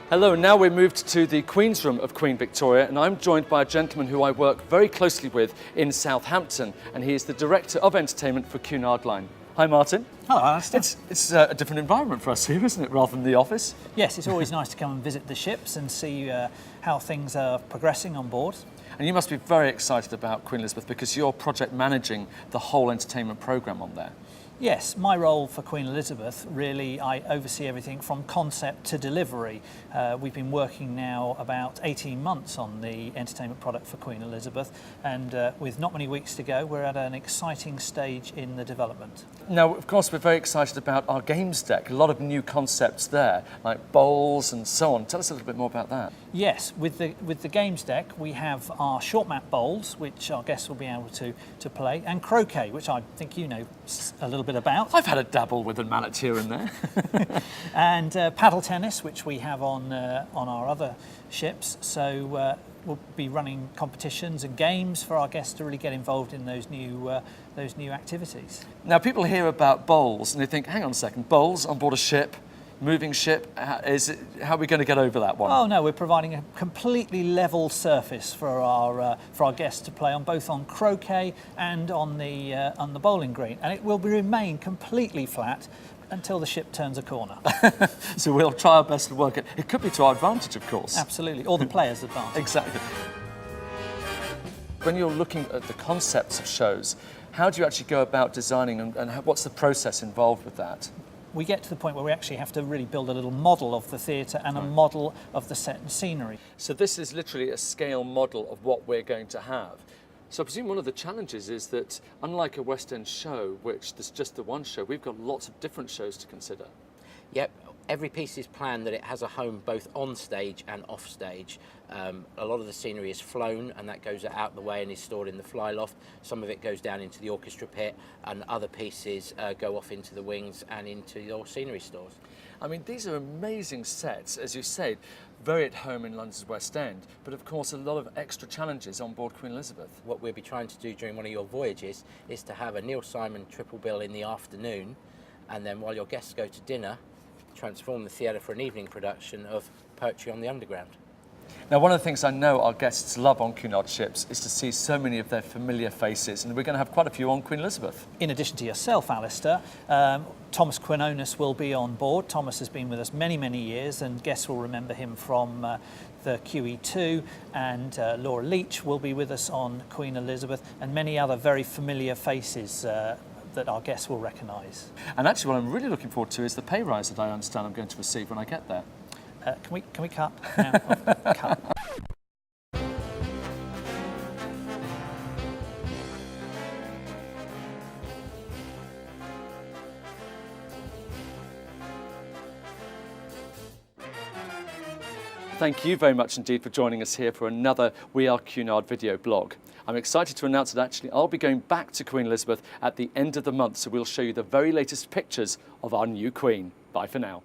Hello, now we're moved to the Queen's Room of Queen Victoria, and I'm joined by a gentleman who I work very closely with in Southampton, and he is the Director of Entertainment for Cunard Line. Hi Martin. Hello, Alistair. It's a different environment for us here, isn't it, rather than the office? Yes, it's always nice to come and visit the ships and see how things are progressing on board. And you must be very excited about Queen Elizabeth because you're project managing the whole entertainment programme on there. Yes, my role for Queen Elizabeth, really, I oversee everything from concept to delivery. We've been working now about 18 months on the entertainment product for Queen Elizabeth, and with not many weeks to go, we're at an exciting stage in the development. Now, of course, we're very excited about our games deck. A lot of new concepts there, like bowls and so on. Tell us a little bit more about that. Yes, with the games deck, we have our short map bowls, which our guests will be able to play, and croquet, which I think you know a little bit about. I've had a dabble with a mallet here and there. And paddle tennis, which we have on our other ships. So we'll be running competitions and games for our guests to really get involved in those new activities. Now, people hear about bowls and they think, hang on a second, bowls on board a ship, moving ship, how are we going to get over that one? Oh no, we're providing a completely level surface for our guests to play on, both on croquet and on the bowling green, and it will remain completely flat until the ship turns a corner. So we'll try our best to work it. It could be to our advantage, of course. Absolutely, or the players' advantage. Exactly. When you're looking at the concepts of shows, how do you actually go about designing and what's the process involved with that? We get to the point where we actually have to really build a little model of the theatre and a model of the set and scenery. So this is literally a scale model of what we're going to have. So I presume one of the challenges is that, unlike a West End show, which there's just the one show, we've got lots of different shows to consider. Yep, every piece is planned that it has a home both on stage and off stage. A lot of the scenery is flown and that goes out the way and is stored in the fly loft. Some of it goes down into the orchestra pit and other pieces go off into the wings and into your scenery stores. I mean, these are amazing sets, as you say, very at home in London's West End, but of course a lot of extra challenges on board Queen Elizabeth. What we'll be trying to do during one of your voyages is to have a Neil Simon triple bill in the afternoon, and then while your guests go to dinner, transform the theatre for an evening production of Poetry on the Underground. Now, one of the things I know our guests love on Cunard ships is to see so many of their familiar faces, and we're going to have quite a few on Queen Elizabeth. In addition to yourself, Alistair, Thomas Quinones will be on board. Thomas has been with us many, many years, and guests will remember him from the QE2, and Laura Leach will be with us on Queen Elizabeth, and many other very familiar faces that our guests will recognise. And actually what I'm really looking forward to is the pay rise that I understand I'm going to receive when I get there. Can we cut now? Cut. Thank you very much indeed for joining us here for another We Are Cunard video blog. I'm excited to announce that actually I'll be going back to Queen Elizabeth at the end of the month, so we'll show you the very latest pictures of our new Queen. Bye for now.